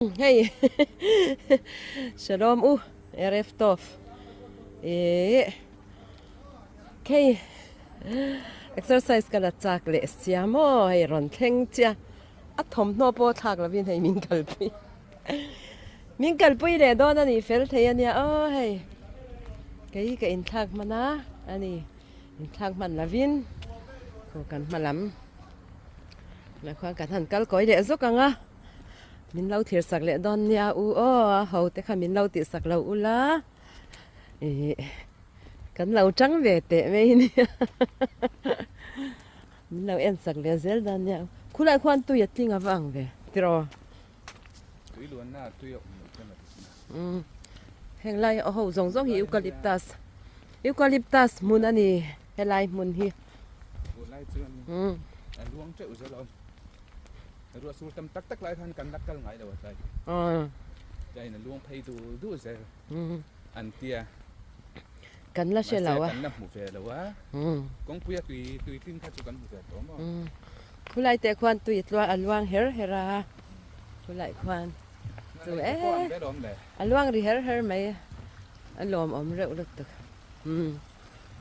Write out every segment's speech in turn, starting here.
Hey, Shalom ערב טוב. Okay, exercise kala chak le siamo hay ron theng chia. A thom no po thak la bin hay min kalpui le do na ni fel thei ania hay. Cái in thak mana ani in thak man la vin. Ko kan malam. La khwang kan han kal koi le zok anga. Min lau thir sak le don nia hầu te kha min lau ti sak lau la kan lau trắng về tệ mấy ni min lau en sak le zel dan nia khu lại khoan tu yat linga wang ve tro tui luan na tui yok heng lai ho zong zong hi eucalyptus mun ani helai mun hi lai chuan luang cheu zo lo ruột sul tâm tắc tắc lại than cần đắc cân ngại đâu vậy đây là luông phay du giờ anh tia cần là xe lẩu cần nắp một về lẩu á con queer tùy tin khác cho cần một về đó mà khu lại tệ khoan tùy loa ăn loang her khu lại khoan tùy ăn loang thì her mấy ăn lòm rượu được được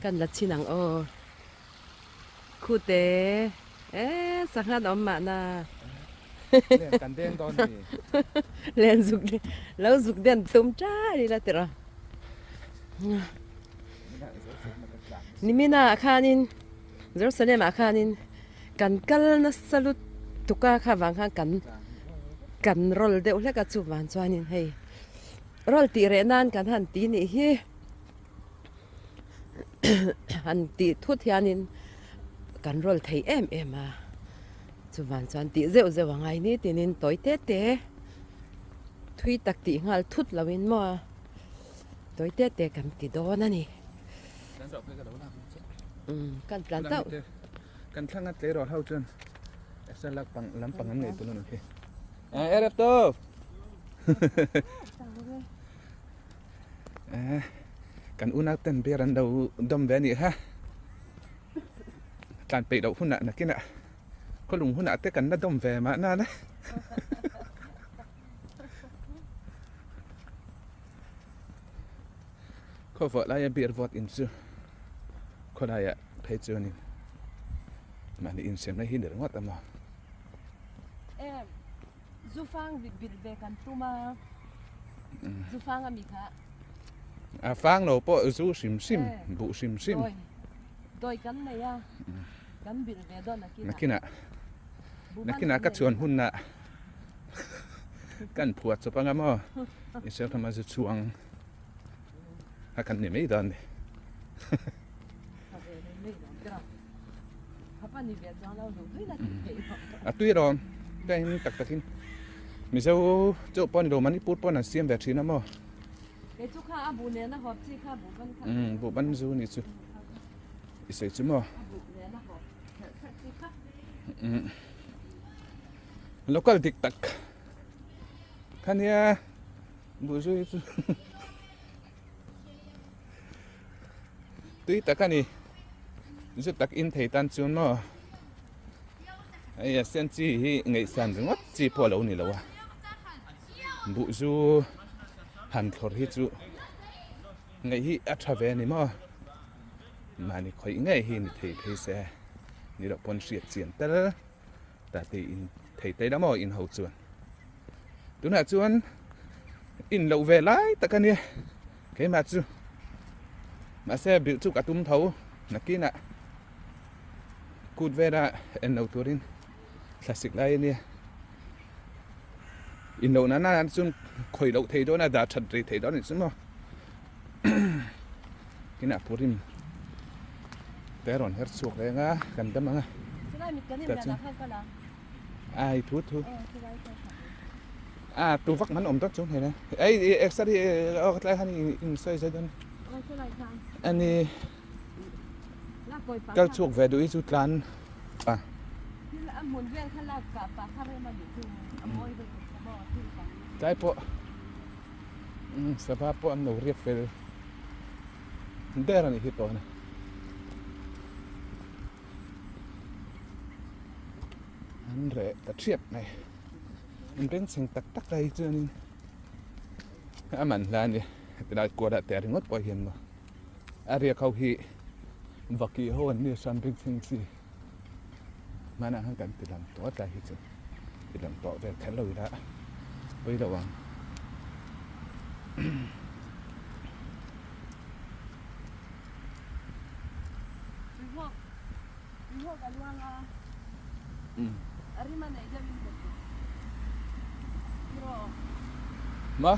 cần là chi năng khu tệ sắc hạt mà na cần đen đòn gì lên dục lâu dục đen tôm cha đi là tira nimina khanin Jerusalem khanin kan kal na salut tuka kha wang kan rol de ule ka chu wan chuanin hei rol ti re nan kan han ti ni hi han ti thut hianin kan rol thei em chu van chuan ti zeu angai ni tinin toy te thui tak ti ngal thut lawin mo toy te kan ti do na ni kan plan tau kan thlang at le ro hau chuan sa lak pang lam pang an nei tu no he erep to kan unak ten beran dau dom ve ni ha kan pe dau hunna na kina có lùng hôn te cần nó đông về mà na đấy có vợ lại bị vọt in chưa có đây ạ thấy chưa nè mà đi in xem này hin được ngót tầm nào em du phang bị về căn tu mà du phang à mi khá phang đâu po du sim bụ sim đôi cắn này à cắn bị về đó là kia nakina ka chuan hunna kan phuat cho panga mo isel thama zu chuang ha kan ni mei dan tui ron cái tak takin Mizo chỗ pon đồ mani put pon siam ve thina mo cái chỗ kha abu ne na hop chi kha bu ban zu ni chu isei chu mo local tiktak khania bu zui tui takani zu tak in thei tan chun mo ai sen chi hi ngei san ngot chi po lo ni lo wa bu zu han thor hi chu ngei hi a thave ni mo mani khoi ngei hi ni thei phei se ni ro pon siat chian tel ta ti in thầy tây đã mò in hậu chuan đúng là chuan in lậu về lái ta cái này cái mà chu mà xe bị chụp cả tum thấu là kia nè cút về ra en đầu turin classic lại nè in lậu na chuan khởi lậu thầy đó là đã thật rồi thầy đó này chứ mà cái nè purim té rồi hết suộc đấy ngá gần tâm ngá ai thu tu vắc mắn ôm tất chúng này nè ấy extra đi ở cái này in xây dựng anh đi cái chuột về đuổi chuột lan cái po sebab po anh nấu riết về đây là gì đó nè anh rẻ ta triệt này in beng sing tak tak dai chuan aman lan ni tila ko da te ringot po hian ma area khau hi vaki ho an ni san beng sing si mana han kan tilam to ta hi chu tilam to ve thelo ira bây giờ ang ma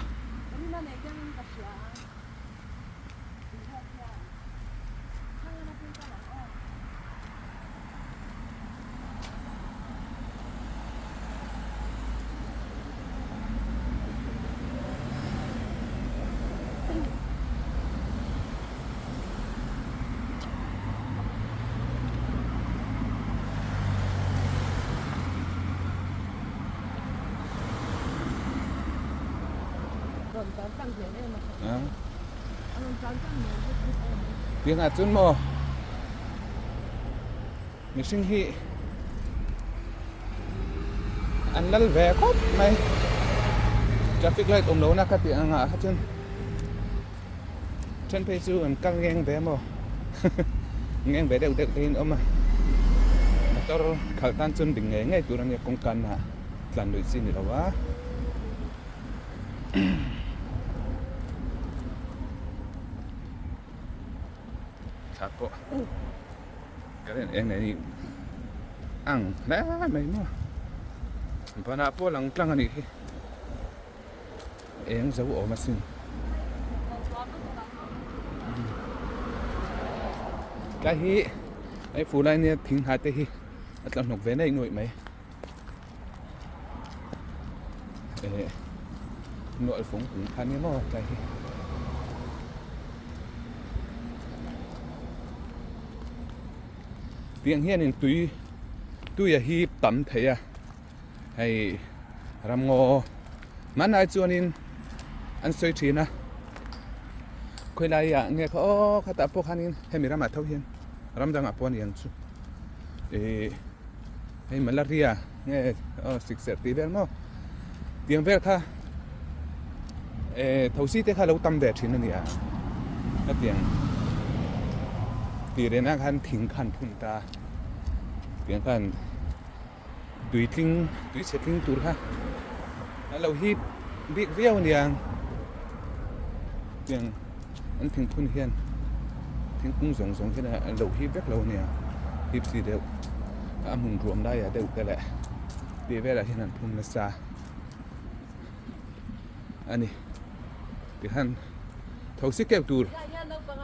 tiếng à chun mo mi sinh hi ăn lal ve khop mai traffic light om lo na ka ti anga ha chun chen pe chu an kang ngeng ve mo ngeng ve deu tin om ma motor khal tan chun ding nge ngai turan ya kong kan na tlan loi sin ni lawa po cái này này ăn đấy mày mà và na po lang tlang ani em dấu ổ mà xin cái hi ấy phụ này nè thình hai tê hi làm nộp vé này ngồi mày nội phúng cũng khá nhiều mà cái hi tiếng hiền nên tuy hi tắm thấy à hay ram ngô mà nay cho nên ăn xôi chín à quay lại à nghe có khát tập bốc hanin hay mình ram mà thâu hiền ram đang apon hiền chú hay malaria nghe xịt xẹt tí về mà tiếng về tha thầu sĩ thế khá lâu tắm về chín này à cái tiếng thì đến ăn thỉnh khăn phun ta tiếng khăn tùy sẽ tinh tụt ha lâu hít bị veo nè tiếng ăn thỉnh phun hiền thỉnh cũng giống thế này lâu hít vét lâu nè hít gì đều ăn hùng ruộng đây à đều cái lẽ đi về là hiện ăn phun là xa anh đi tiếng khăn thầu sĩ kẹp tụt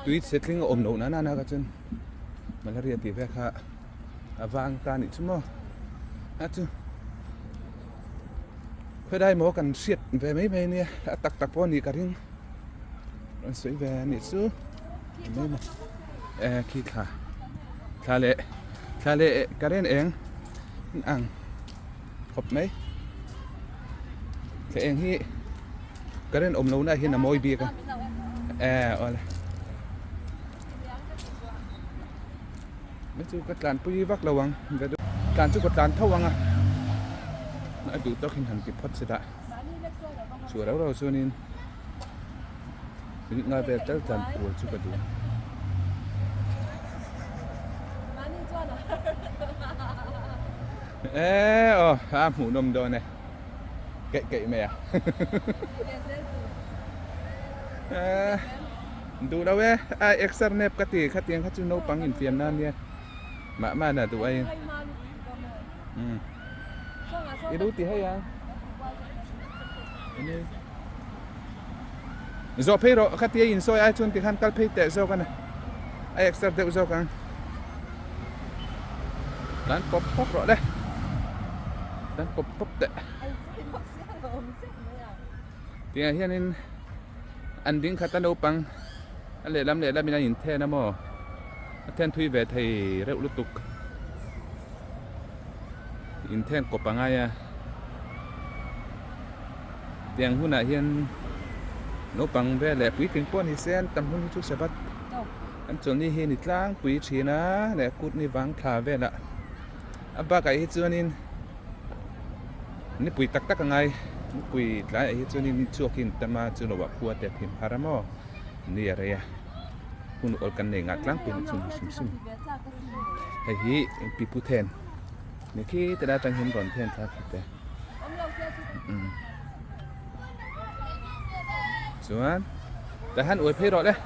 tuy settling om no na ka chen malaria ti ve kha awang ta ni chumo a chu khoi dai mo kan siat ve mai mai ne tak tak po ni ka ring ron soi ve ni chu mai ma ki kha le ka ren eng ang khop mai ke eng hi ka ren om no na hi na moi bi ka ola mấy chú cái đàn pui vác lâu ang về đàn chú cái đàn thâu ang à nói đủ tóc hình hành kịp phát sẽ đã chùa đâu rồi cho nên những ngày về tới đàn của chú cái đủ mũ nôm đôi này kệ mẹ đủ đâu ấy extra nếp cái gì khát tiếng khát chú nấu bằng in phiền nan nha mà là tụi anh cái đủ thì hay à do pay rồi khát tiếng in soi ai chun thì khăn tal pay tệ do cái này ai extra tệ do cái đàn pop rồi đây đàn pop tệ thì hiện nên anh đứng khát nấu bằng anh lệ lắm mình nhìn theo nó mà then thui về thì rượu lút tục in then cột bằng ai à tiếng hôn này hiện nấu bằng về lẹ quý kinh quan thì sen tầm hôn chút sẽ bắt anh chuẩn đi hiện ít lang quý chỉ na lẹ cút ni vắng thả về lại ba cái hết chưa nên นี่ปุ๋ยตักกันไงปุ๋ยหลายไอ้เจ้านี่ชั่วกินแต่มาจุนว่าขวดแต่พิมพ์พารามอนี่อะไรอ่ะคุณอดกันเองงัดล้างเป็นซุ่มไอ้ฮีปีผู้แทนนี่คือแต่ได้ตั้งเห็นก่อนแทนครับแต่ส่วนแต่ฮันอวยเพรอเลย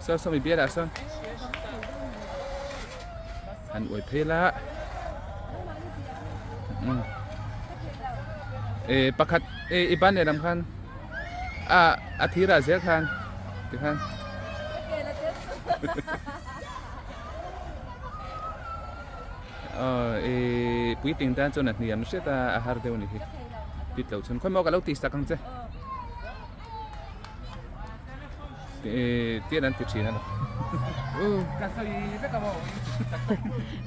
ซ้อมมีเบียร์ละซ้อมฮันอวยเพละประคัดบ้านเนี่ยลำคันอาทิตย์ละเสียคันกี่คันปุ๋ยติงด้านจนนัดเนี่ยนุสิตาอาหารเดียวนี่คือปิดเหล่าชนค่อยมองกันแล้วตีสักครั้งเจ้เตี้ยนั้นติดชีนั่นหรอการใส่ได้กับว่า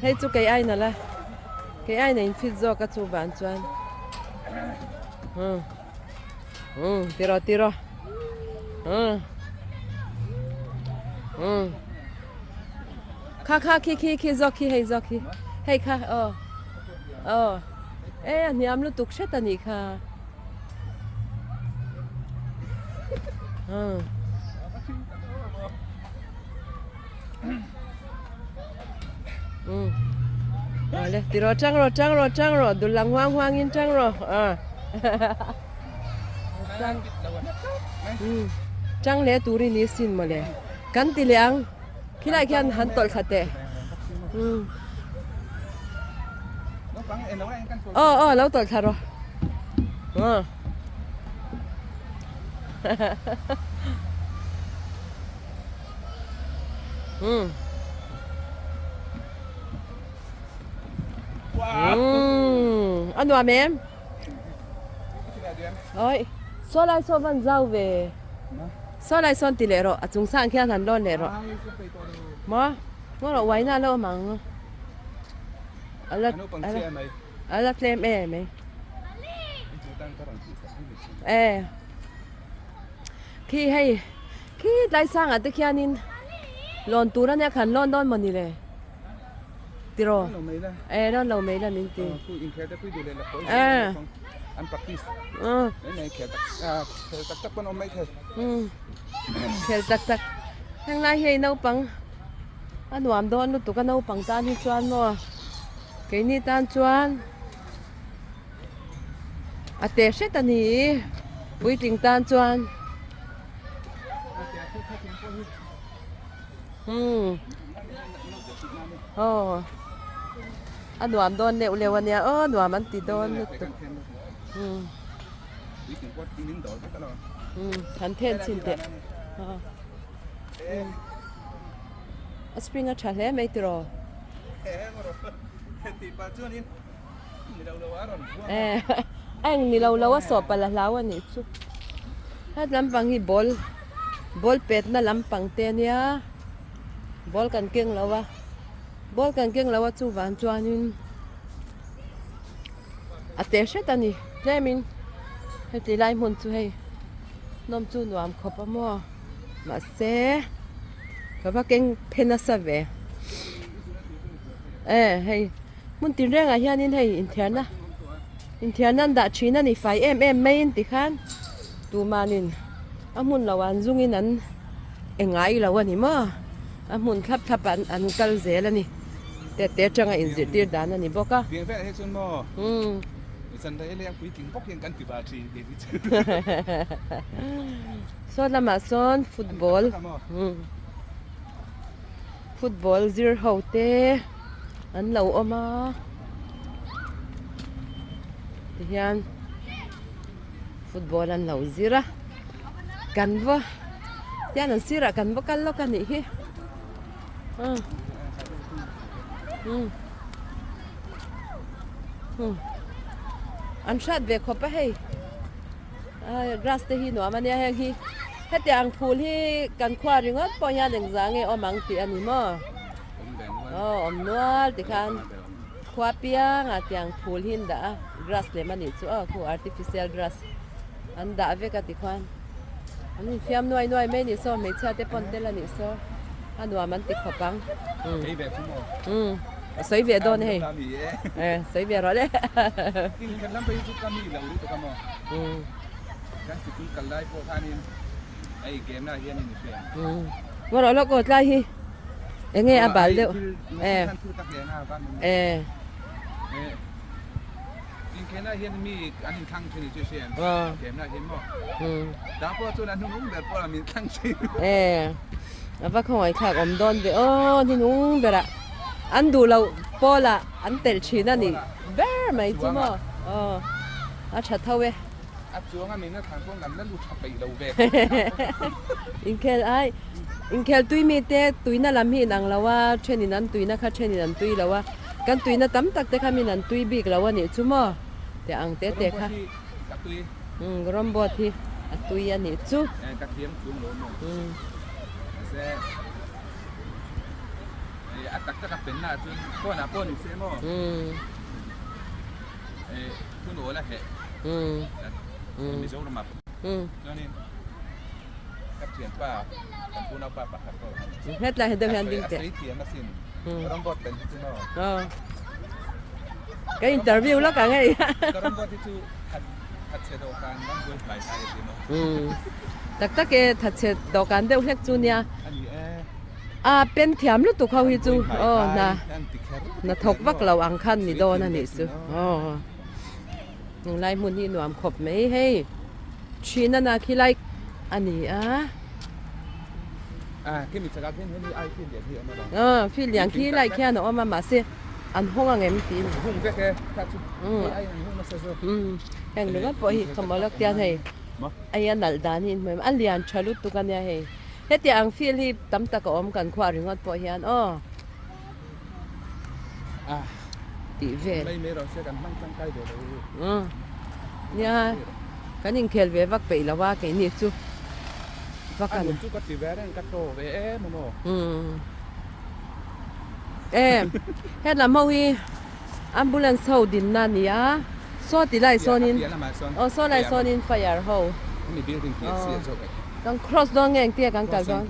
ให้จุกไก่ไอ้นั่นแหละไก่ไอ้เนี่ยฟิตโซกับจูบานจวนตีรอค่ะคีซอกคีให้ซอกคีให้ค่ะนี่อัมลุตุกเชตันี่ค่ะเลยตีรอจังรอดูหลังว่างยินจังรอจังเลยตูรินิสินมาเลยกันตีเลี้ยงขี้ไรกันหันตอลขัดเตะแล้วตอลขัดรออันว่าแม่โอ้ยโซไลโซวันเจ้าเวโซไลโซนติเลโรอะจงสร้างแค่ทันโดนเลโรมางั้นเราไว้หน้าเรามังอะไรเคลมไหมขี้ได้สร้างอัตแค่นี้ลอนตัวนั้นเนี่ยขันลอนดอนมันนี่เลยติโรนั่นเราไม่ละนี่ตีอันปฏิสนี่เขียนตักปนอมไม่เถอะเขียนตักทางนายเฮยนเอาปังอันหวานโดนตุกันเอาปังตานี่จวนเนาะเกนี่ตานจวนอาเตเสตันี่ปุยติงตานจวนอันหวานโดนเนี่ยเร็ววันเนี้ยหวานมันติดโดนทันเทนสินเตะสปริงอาชาเล่ไม่ติดรอนี่เราว่าสอบไปแล้ววันนี้ถ้าลำปังฮีบอลเป็ดน่ะลำปังเตียเนี่ยบอลกันเก่งแล้ววะจูบานจวนนี่อาเตเชตันี่เจมินให้ตีไล่มุนช่วยนมจูนวามขบมัวมาเซ่กับว่าเก่งเพนัสเวให้มุนตีเรื่องอะไรนี่ให้อินเทียนนั่นด่าชีนั่นนี่ไฟไม่อินติขันตูมานินอามุนละวันจุงินั้นไงละวันนี้มั้งอามุนทับอันกัลเซแล้วนี่แต่จังไงอินสิตีด้านนี่บอกก็เพียงแค่ให้ชนมั้งสันได้เลี้ยงปุ๋ยถึงพกเพียงกันติบาทีเดวิดส่วนละมาส่วนฟุตบอลซีร์เฮาเตอันเหล่าออกมาที่ยันฟุตบอลอันเหล่าซีระกันวะยันอันซีระกันวะกันแล้วกันนี่อันชาติเวกขบไปให้กราสเตหีหนูมันเนี่ยให้ให้แต่อังพูที่กันควาริงว่าปอยาดึงจางเออมังตีอันนี้มั้งอมนวลติคันควาเปียงอ่ะแต่อังพูหินด่ากราสเลยมันนี่ชัวคู่ artificial grass อันด่าเวกติควันอันนี้ฟิล์มหน่วยไม่นี่ซ้อไม่ชาติปนเตละนี่ซ้ออันว่ามันติดขบัง sấy về đón hay sấy về rồi đấy kinh cái lắm bây giờ kami là uri to kamo cái sự kinh cái lại po thanin ai game na hiền như thế vừa rồi nó cột lại hi em nghe bảo liệu kinh cái na hiền mi anh thăng trên như thế game na hiền mo đã po cho nên nung để po là mình thăng trên và không phải khác om đón về thì nung về ạ anh đủ lâu po là anh tel chi na ni bé mày chứ mà chặt thâu về xuống anh mình nó thằng con làm nó lụt chặt bị đầu về in kel tui mi te tui na lam hi nang lawa chenin an tui na kha chenin an tui lawa kan tui na tam tak te kha min an tui bik lawa ni chu mo te ang te te kha rom bo thi a tui ani chu ka thiam chung lo mo se atak ta pen na chu ko na po ni se mo tu no la he Mizo nó mập cho nên các chuyện pa kan pun apa pa ko hết là được hàng đinh tệ orang bot ben itu no cái interview đó cả ngày orang bot itu thật sẽ đồ can đang vui phải sai itu no tất cái thật sẽ đồ can đều hết chu nha bên thiam lúc tụ khâu hi chu na thọc vắc lầu ăn khăn ni do na ni su lại muốn đi nuam khop mấy hay chuyện na khi lại anh ấy cái mình sẽ gặp thêm cái ai phim điện hiện mà phim điện khi lại kia nó mà sẽ ăn hông ăn em tí hông cái ai hông mà sẽ hàng nữa bỏ hi không bao lâu tiền hay ai ăn nal đan hin mà ăn liền chả lúc tụ cái này hay hết tiền ăn phim hi tắm ta có cần khoa rồi ngon bỏ hi ăn tỷ về mấy rồi sẽ cần mang trang cây rồi nha cái nhìn khéo về vác bể là qua cái nhiệt chú vác ăn chú có tỷ về đấy cắt đồ về mà hết là mau hi ambulance hậu din na nia so tỷ lại so nín so lại so nín fire hậu càng cross đó nghe tia càng cả đó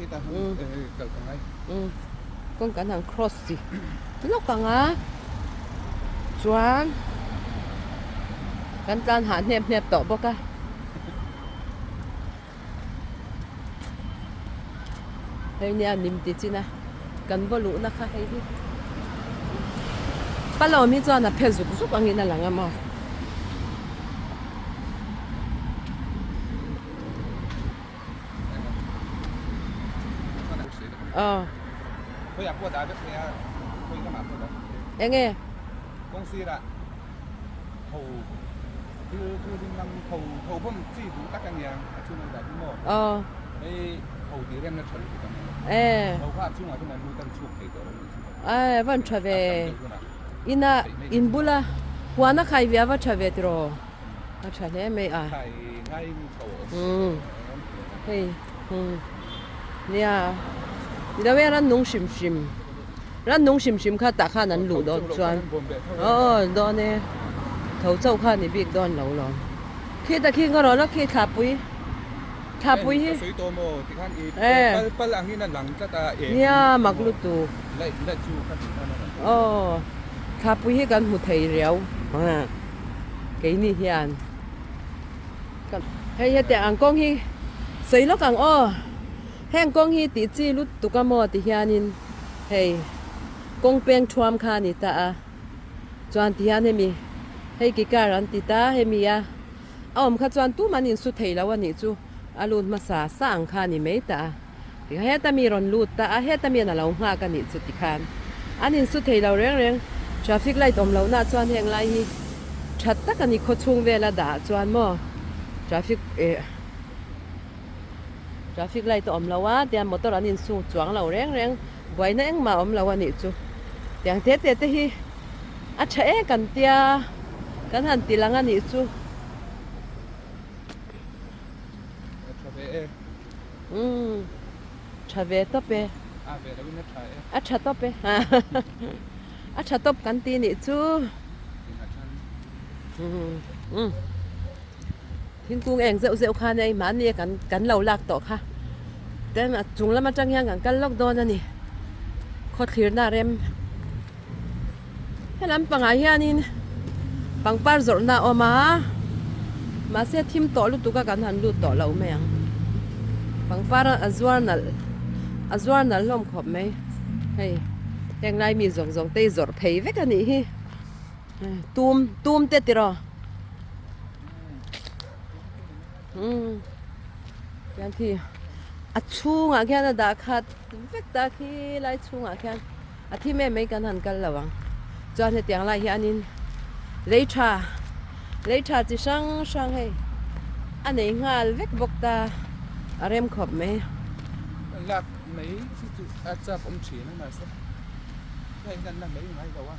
con càng hàng cross gì lúc càng chuanกันการหาเน็บต่อบ่กะเฮ้ยเนี่ยนิ่มติจินะกันบ่รู้นะคะเฮ้ยป้าเรามีจวนน่ะเพซุกสุกอันนี้น่ะหลังอ่ะมาtôiอยากพูดได้แบบนี้คุยกันมาตัวเอ็งไง公司啦เขาคือที่นำเขาพุ่มจี้ดูตักกันยังช่วงนั้นที่โม่ไอ้เขาดีเรียนนักชนที่กันเขาภาพช่วงนั้นดูตั้งชุกให้ตัววันชาเวอินบุละหัวนักใครเวียว่าชาเวตรอว่าชาเล่ไม่ใครง่ายโตเฮ้ยเนี่ยนี่เวลานุ่งชิมร้านนุ่งชิมข้าตาข้านั้นหลุดจวนดอนเนี่ยเขาเจ้าข้านี่บิ๊กดอนเหลาหลอนคิดแต่คิดก็รอแล้วคิดขาปุยที่สวยโตโมที่ข้างอีปลาหลังนี่นั่นหลังจะตาเนี่ยมักลุตูไล่จูกันขาปุยกันหุดไทยเรียวcáiนี่เฮียนให้แต่อังกงฮีใส่แล้วกังแห้งกงฮีติจีลุตุกามอติเฮียนินเฮ้กงเปียงชวมคานิตาจวนที่ฮันมีให้กิการันติตาให้มีมขจวนตู้มันอินสุดเทแล้ววันนี้จูอารุณมาสาสร้างคานิไม่ตาที่ให้ตามีรอนลูดตาให้ตามีน่ะเราหากันนี่สุดที่คานอันอินสุดเทเราเร่งทราฟิกไล่ตอมเราหน้าจวนแห่งไรชัดตะกันนี่โคชงเวลาด่าจวนมั่วทราฟิกไล่ตอมเราว่าเดี๋ยวมอเตอร์อันอินสูจวงเราเร่งไว้นั่งมาเราวันนี้จูอย่างเตะฮีอาเชะกันเตียกันหันตีลังอันนี้จูชาเวตอเปอาชาตอเปอาชาตบกันตีนี่จูทิ้งกุ้งเองเซลค่ะในมันนี่กันเหล่าหลักต่อค่ะแต่จุงแล้วมาจังยังกันล็อกดอนนั่นนี่โคตรคลีร์หน้าเร็ม Helam pangai hianin pangpar zorna oma ma se thim to lu tuka kan han lu to lo meng pangpar azwar nal lom khop mai hei heng lai mi zong zong te zor phei vek ani hi tum te tiro yang khi a chunga khian da khat vek ta khi lai chunga khian a thi me mai kan han kal lawang chuan he tiang lai hianin leicha chi sang hei anei ngal vek bok ta arem khop mai lạc mấy chú chạp ông chỉ nó mà sao cái gần là mấy ngày đâu á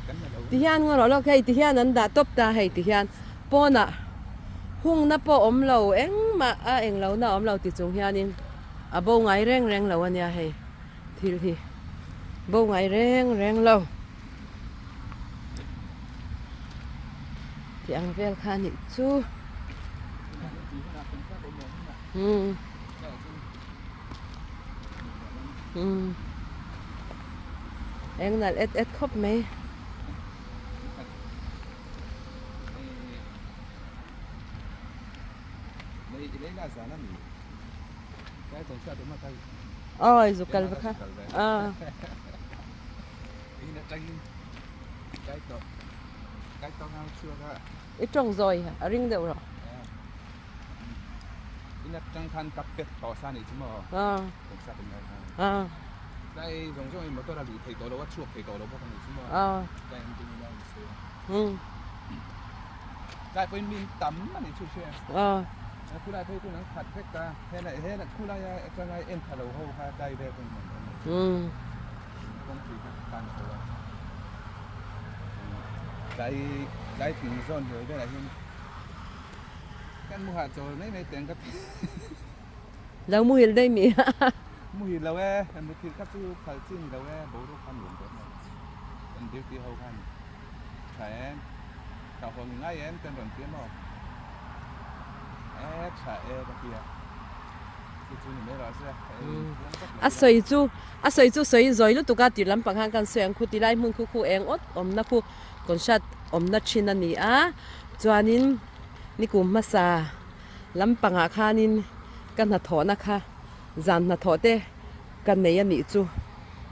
cắn là đâu ti hian ngor lo kai ti hian an da top ta hei ti hian pona hung na po om lo eng ma a eng lo na om lo ti chung hianin a bo ngai reng lo ania hei thil hi bo ngai reng lo ti ang vel khan ni chu em là ít khóc mấy đấy là giá nó nhỉ cái tổng sao đúng mà cái ôi dục cần vật ha ý là tranh cái to nào chưa cả ít trồng rồi hả ring đều rồi ý là tranh than cặp kết tỏ xa này chứ mà tổng sao đúng rồi đây giống như mà tôi là bị thầy tổ đâu bắt chuộc thầy tổ đâu có thằng chứ mà đây em tin là sự đây bên mình tắm mà để chụp xe khu này thấy tôi nói thật hết cả thế là khu này cái này em thở đầu hô ha đây về bên mình không chỉ cần thôi đây thì zone rồi đây là cái mua hạt rồi mấy tiền cái lâu mua hiện đây mi mùi lâu em một thịt các thứ phải chín lâu bố đồ ăn luôn tốt này em tiêu tiêu hậu khăn phải em cả hôm ngay em tên đoàn tiếng rồi em phải em cái kia cái chú này rồi sẽ a soi rồi lúc tụi ti lam pang hang kan soeng khu ti lai mun khu eng ot om na khu kon shat om na chin ani a chuanin ni kum ma sa lam panga khanin kan na tho na kha zan na tho te kan nei ani chu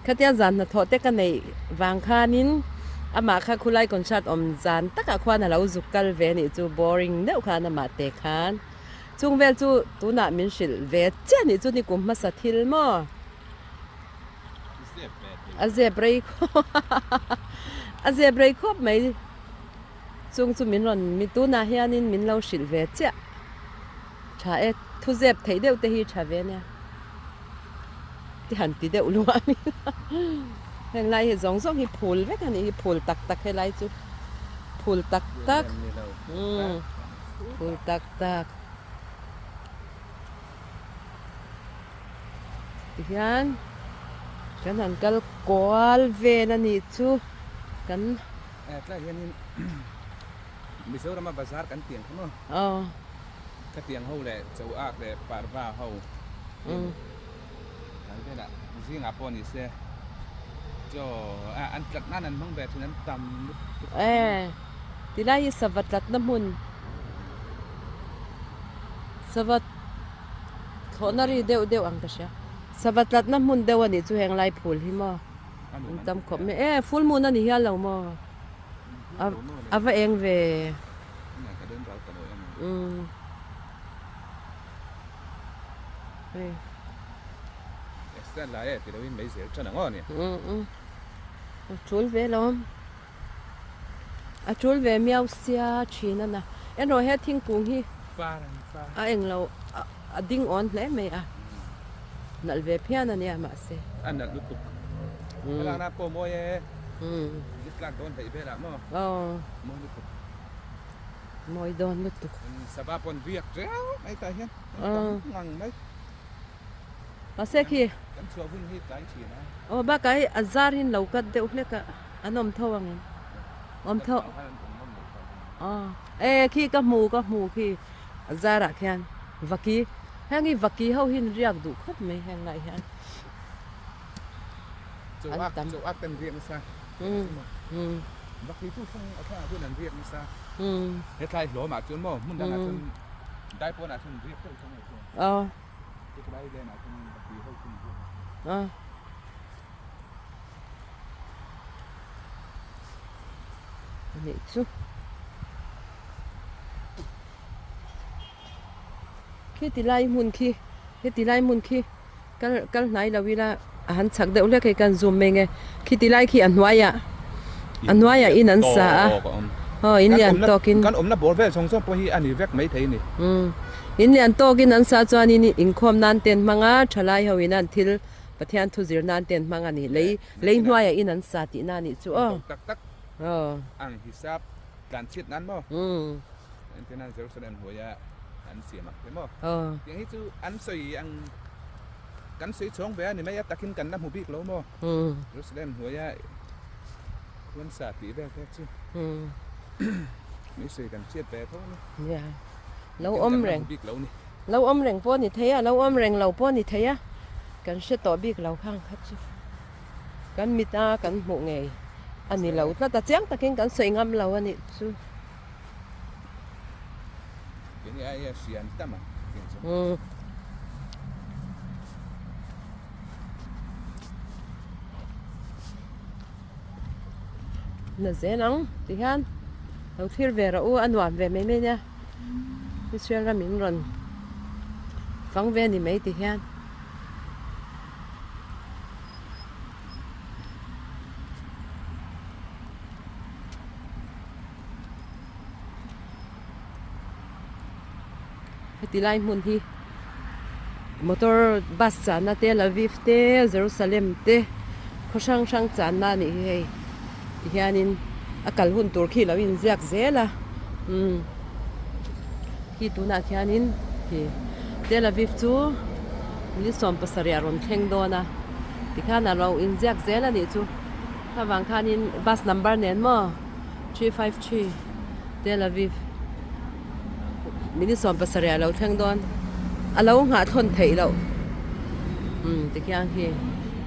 khatia zan na tho te kan nei wang khanin ama kha khulai kon shat om zan taka khwa na lo zukal ve ni chu boring neu kha na ma te khan chung vel chu tu na min shil ve che ni chu ni kum ma sa thil mo a zebrei khop mai chung chu min ron mi tu na hianin min lo shil ve che cha e thu zep thei deu te hi cha ve ne ti han ti deu lu ami heng lai he zong zong hi phul vek ani hi phul tak he lai chu phul tak phul tak ti hian kan han kal kwal ve na ni chu kan cái hiện Mizo làm bazar kan tiền không cái tiền hậu lệ châu Á lệ parva hậu cái đó riêng Apple thì sẽ cho ăn chặt nan ăn măng bè thì ăn tầm thì đây savat lát năm hun savat thonari deu ang kasya savat lát năm hun deu ani chu heng lai phul hi mo tam khop me full moon ani hial lo mo ava eng ve sẽ lại thì đâu mấy giờ cho nó ngon nhỉ chul ve lom a chul ve miao sia china na en ro he thing kung hi a eng lo a ding on hle me a nal ve phian ani ma se ăn được tục là na po moy ít lạc đón thấy về là mà moy được moy don được tục sabab pon việc réo ai ta hiên ngang mấy mà sẽ khi cái chùa vinh hi cái chỉ na ba cái azar hin lâu cắt đều hết cả anh om thâu anh om thâu khi các mù khi azar à khen vaki hang vaki hậu hin riak đủ khắp mấy hang này hang châu ác tên riêng sao bác khi chú không ở thang tôi làm việc như sao ừ hết lại lỗ mà chốn mò muốn đang là chốn đại bộ là chốn việc tôi không phải chốn cái đây đây là chốn bác khi hơi chốn việc này chú khi tỷ lai mun khi cái này là vì là hắn chắc đều là cái can zoom mình khi tỷ lai khi ăn hoa ya in ăn sa in liền tokin kan omna bor ve song song po hi ani vek mai thei ni in liền tokin ăn sa chuan in khom nan ten manga thalai ho in an thil pathian thu zir nan ten manga ni lei hoa ya in ăn sa ti na ni chu tak tak ang hisap kan chit nan mo cái này Jerusalem hoya ăn xỉa mặc thế mo tiếng hít chú ăn sôi ăn cắn sấy xuống bé này mấy takin cắn năm hộp bít lâu mo Jerusalem hoya quân xả tí về thế chứ mấy sấy cắn chết bé thôi yeah lâu ôm rèn po ni thấy lâu ôm rèn lâu po ni thấy cắn sẽ tỏ bít lâu khang khát chứ cắn mít cắn mộ nghề anh này lâu ta chém takin cắn sấy ngâm lâu anh ấy chứ cái này ai xiên tâm à nó dễ nóng thì han đầu tiên về rồi ăn hoàn về mấy nha cái xuyên ra mình rồi phóng về thì mấy thì han thì lại muốn đi motor bus chán na Tel Aviv te Jerusalem te khó sang chán na ni hei thì hianin akal hun tur khi lo in ziak zela khi tu na hianin thì Tel Aviv chu ni som pasaria ron theng do na thì khana lo in ziak zela ni chu ha wang khanin bus number nen mo 353 Tel Aviv mình xóm pasaria lâu thang đón, lâu ngã thôn thấy lâu, thì cái gì,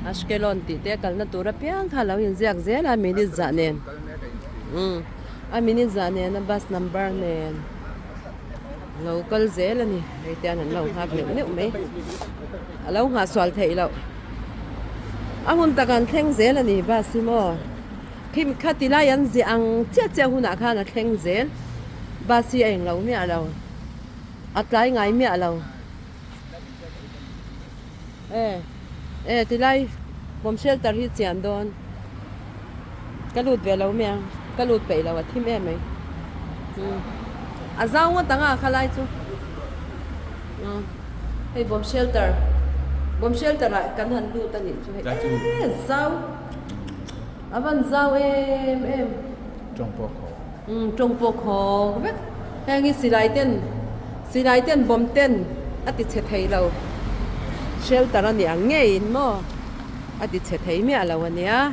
Ashkelon thì té cái nó tụi nó piang khá lâu hiện dạng dễ là mình đi dọn nền, mình đi dọn nền nó bus number nền, lâu cái dễ là nè, cái tên là lâu hấp nếu mấy, lâu ngã xoal thấy lâu, hôm ta cần thang dễ là nè bus mo, khi khát thì lại ăn gì ăn chết hôm nào khát là thang dễ, bus anh lâu mấy lâu. Lại ngày mẹ lâu thì lại bom shelter hi chian don cái lụt về lâu mẹ cái lụt bể lâu thì mẹ mày giao ngon tăng khai lại chú hay bom shelter lại cắn hẳn lụt ta nhỉ chú hay giao vẫn giao em trong bộ khó biết hay nghĩ xí lại tên bom tên ati chết thấy lâu shelter anh nhang nghe in mo ati chết thấy mẹ lâu anh nhá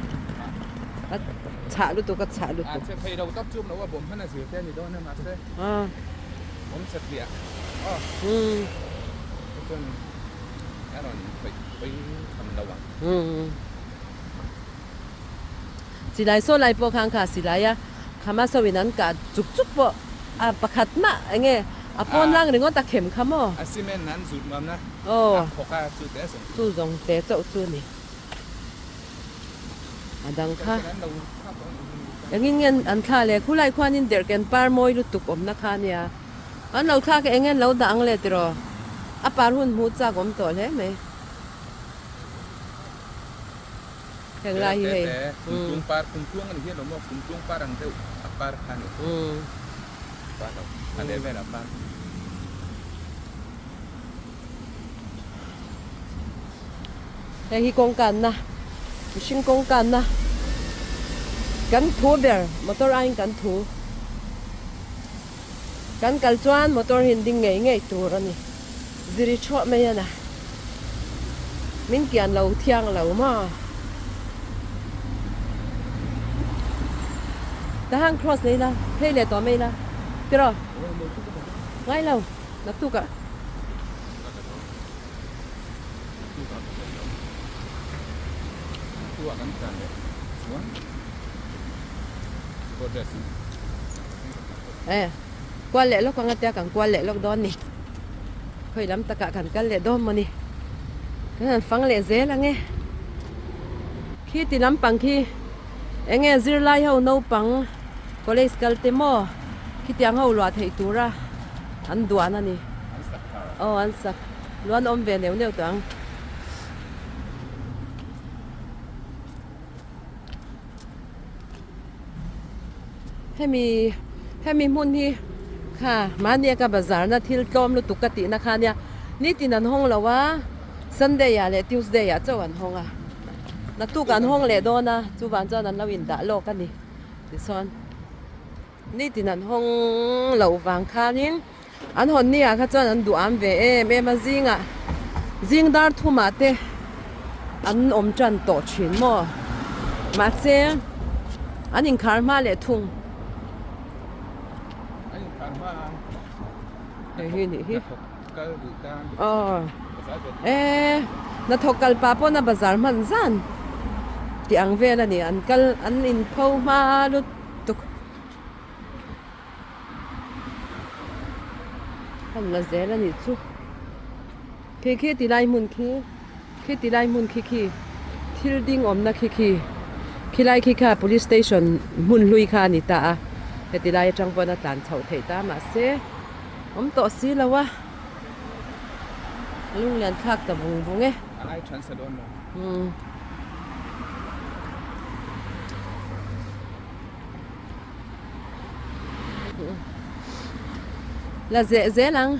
chả lúc tôi có chả lúc tôi chết thấy đâu tóc chum đâu bom hắn là gì tên gì đó nên mà thế bom chết liệt cái cái rồi phải thầm đâu à xí lại số lại bộ khang cả xí lại á khám sao bên anh cả chúc bộ bạc hạt mà anh nghe pon lang ring ta khem khamo cement nan zut mam na khoka chu te so chu zong te chau chu ni adang kha engin an tha le khulai khwanin der ken par moi lu tuk om na kha nia an lo tha ke engen lo dang le tro a par hun mu cha gom to le me keng lai hi he tung par tung tuang ani hian lo mo tung tuang par ang teu a par khan par lo anh để về làm ban hi kong kan na machine kong kan na kan thu ber motor ain kan thu kan kal chuan motor hin ding ngei tur ani ziri chho me yana min kian lo thiang lo ma ta hang cross nei la phê le to me la tiro ngay lâu nắp tu cả qua lệ lúc con ngắt càng qua lệ lúc đó nè khơi lắm tất cả càng cái lệ đó mà nè cái này phăng lệ dễ là nghe khi thì lắm bằng khi anh nghe zir lai hậu nấu bằng có lẽ skal temo khi tiếng hậu loạt thấy tu ra ăn đuan nè ăn sạc loan ôm về nếu toangให้มีมุ่นที่ค่ะมาเนี่ยกับบาซาร์นะที่ต้มลุตุกตินะคะเนี่ยนี่ที่นั่นห้องเราว่า Sunday อะเลย Tuesday อะเจ้าวันห้องอะนักตุกันห้องเลยโดนนะจูวันเจ้านั้นเราอินดาโลกันนี่ที่ซ้อนนี่ที่นั่นห้องเราฟังค่านี่อันห้องเนี่ยเขาเจ้านั้นดูอันเวเมมาซิงอะซิงดาร์ทูมาเตอันอมจันโตชินโมมาเซอันอินคาร์มาเลยทุ่งนี่na thokal pa po na bazar man zan ti ang ve na ni an kal an in pho ma lut tuk an la ze la ni chu khi ti lai mun khi ti lai mun khi thil ding om na khi lai khi kha police station mun lui kha ni ta he ti lai chang po na tan chau thei ta ma se om to si la wa lung lian khak ta bung bung e ai transadon là dễ lắm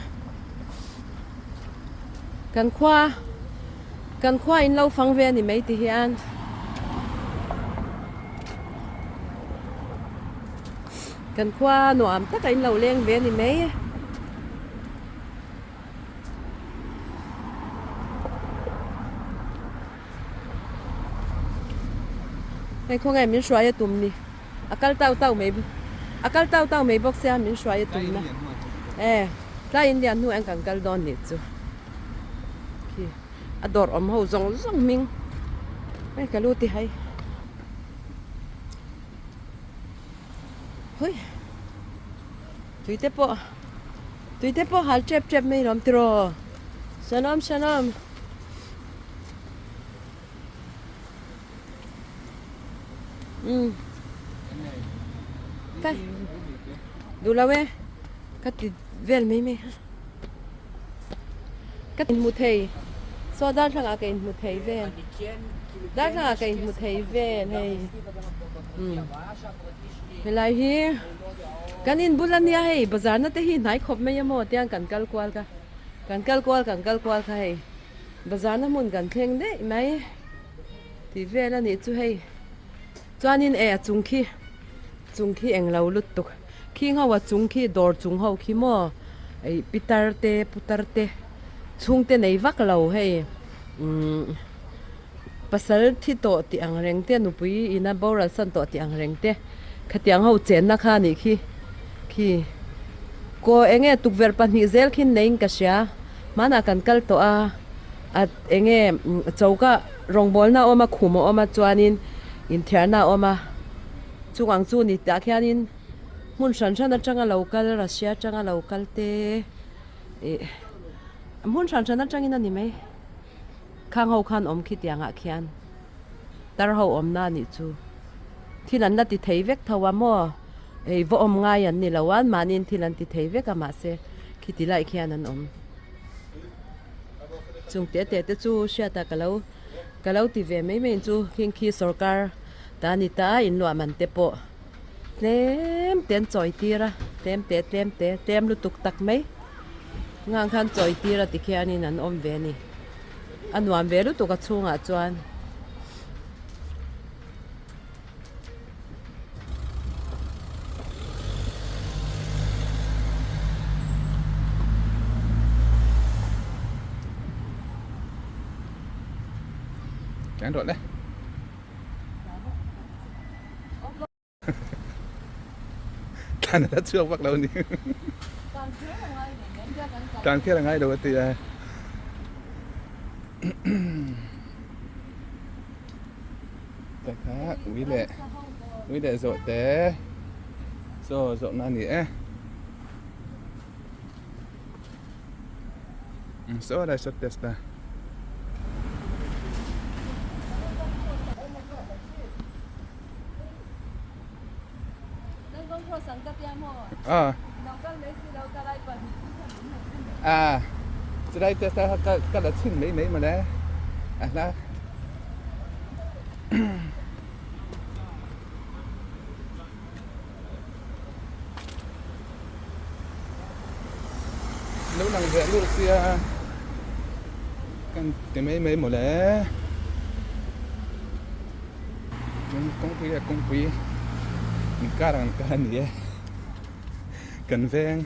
cần khoa in lâu phăng về thì mấy thì hiện cần khoa nộm tất cả in lâu lên về thì mấy cái không ai mình xoay tụm đi akal tao mấy bốc xe mình xoay tụm na ta Indian nu anh càng kal don nít chứ ador hậu zong mình cái kalu ti hay hui tui te po hal chep mấy rom tro salam cái đủ lâu ấy cắt thịt vel mấy cắt thịt một thầy so đa thằng cái một thầy vel đa thằng cái một thầy vel hay về lại hi cái in bulan nia hay bazar na te hi nai khop mấy mo tiang kan kal kwal ka hay bazar na mun kan theng đấy mấy thì vel là nị chu hay cho nên chung khi anh lâu lút tục khi họ chung khi door chung hậu khi mà ấy putar te chung te này vác lâu hay pasal thi to ti ang reng te nupui ina boral san to ti ang reng te khatiang hậu chen na kha ni khi ko enge tukver pa ni zel khin nein ka sia mana kan kal to a at enge chauka rongbol na oma khumo oma chuanin in thierna oma chuang chu ni ta khianin mun san atanga local Russia atanga local te mun san atangina ni mai khang ho khan om khi tianga khian tar ho om na ni chu thilan na ti thei vek thawa mo vo om ngai an ni lawan manin thilan ti thei vek ama se khi ti lai khian an om chung te chu sia ta kalau ti ve mai chu khi sarkar ta in lo man te po tem choi tira tem lu tuk tak mai ngang khan choi tira ti khianin an om ve ni anwam ve lu tuk a chunga chuan Chán rồi đấy. Tan đã chưa bắt đầu đi. Tan kia là ngay đầu thì cái khác quý lệ rồi té so rộng na nè so đây xuất test taจะได้จะก็จะชิ้นไม่มาแล้วนะ nếu nàng vẽ luôn xe cần cái mấy một lẽ công quý mình ca rằng ca này cần veng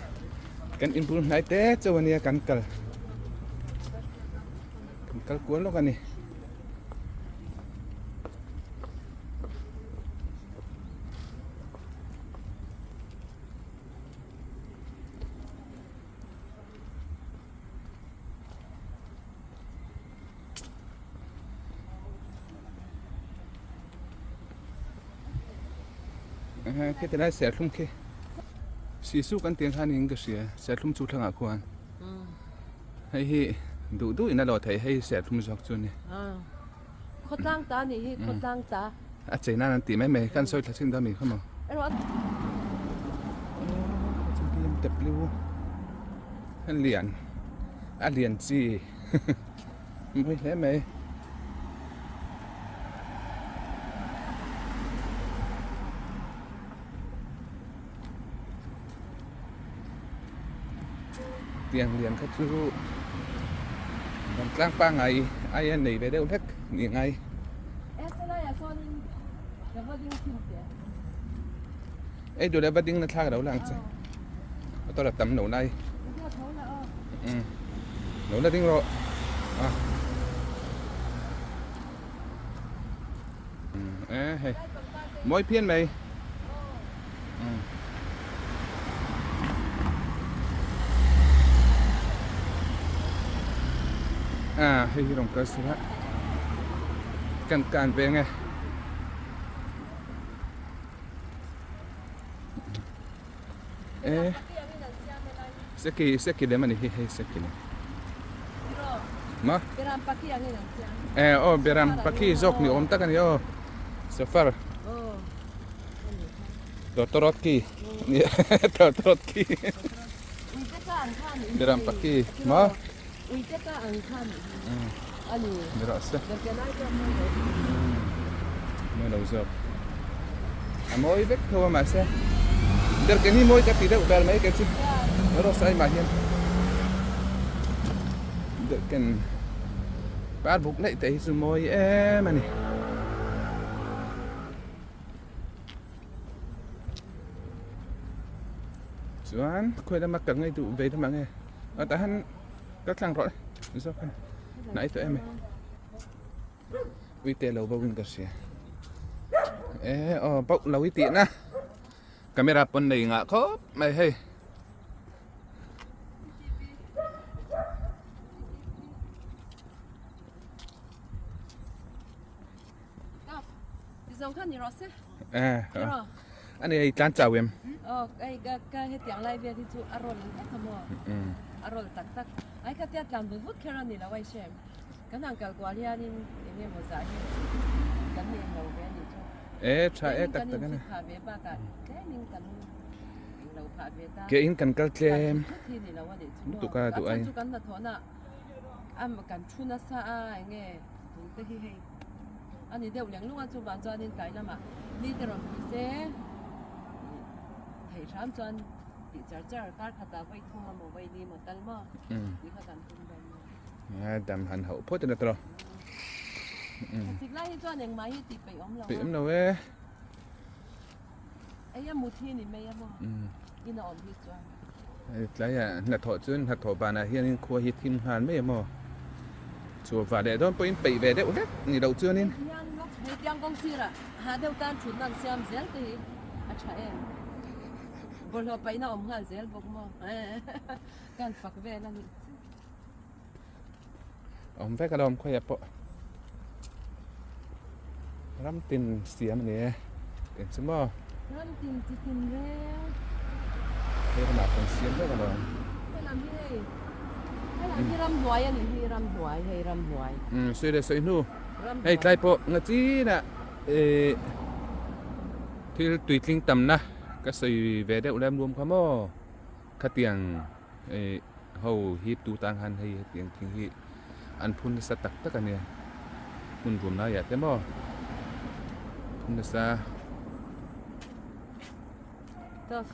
cần input này tết cho anh cần cuốn lúc anh này cái này sẽ không kê sĩ số căn tiền han hình cái gì sẽ không chút thằng Khua hay đủ ina lo thấy hay sẽ không giọt chuột này khó tăng ta này khó tăng ta chạy na anh tìm mấy căn soi thật xin ta mình không mà chúng đi tập lưu anh liền gì mới thế mày tiền liền khách chú còn lang ba ngày ai anh này về đâu hết nghỉ ngày ấy đồ đã bắt đinh nó thang đấu làng chứ tôi là tấm nấu này nấu là đinh rồi mỗi phiên mày hay đồng cơ sự cần về nghe sẽ kỳ để mà đi hay sẽ kỳ mà beram paki zok ni om tak ni safar Sderot ki Sderot ki beram paki mà دراسة ما لو زاب موي بك هو ما سه دركني موي كتير وبال ما يكتي رأس أي ماهين دركن بعد بوك لا تهيس موي ماني Chuan khơi đã mắc cẩn ngay tụ về thôi mà nghe ở tại hắn các thằng rồi sao không nãy tụi em này uy tê lâu bao nhiêu cái gì bốc lâu uy tiện á camera pon này ngã khớp mày hay anh này tan chào em cái tiếng lại về thì chú arol cái thằng mò arol tak ai cái tiếng làm bút cái này là vậy xem cái thằng cái quả lia nên em một giải cái này lâu về thì chú trái tak cái này cái in cần cái kem tụi ca tụi anh cái là thọ nè ăn mà cần chun nó xa nghe tụi cái hi anh đi đâu liền lúc anh chú bán cho anh cái là mà đi từ rồi sẽ thầy sáng cho anh bị chở cái khát ta vay thua mà vay đi một tấn mà đi khát ăn không đầm đầm hành hậu phốt cho nó rồi thịt lai cho anh máy thì bị ốm bị ốm đâu ấy ấy một thiên thì mấy mà đi nó ốm hết rồi lấy là thọ chuyên hạt thọ bà này hiện Khua hít kim hàn mấy mà chùa và để đó bên bị về đâu hết nghỉ đầu chưa nên yang công ty là hà đầu tan chuẩn năng xem dễ thì achá em bồi họ bay nó ôm hà dễ bốc mà can phật về là ôm về cái đom khoai đẹp bộ rắm tin xía mà nè tiền xem mà Ram tin chỉ tin reo. Thế mà còn xiên đó rồi. Hay làm gì đây? Hay làm gì ram hoài anh hay ram hoài hay ram hoài. Suy đây suy nu. Ram Hey, hoài. trai po ngati na. Thil tùy linh tầm na. Cái suy về đây ulam luôn không mo. Cái tiếng hầu hip tu tang han hay tiếng tiếng hi. An phun sa tak tak anh phun gồm na ya thế mo. Phun sa. Tough.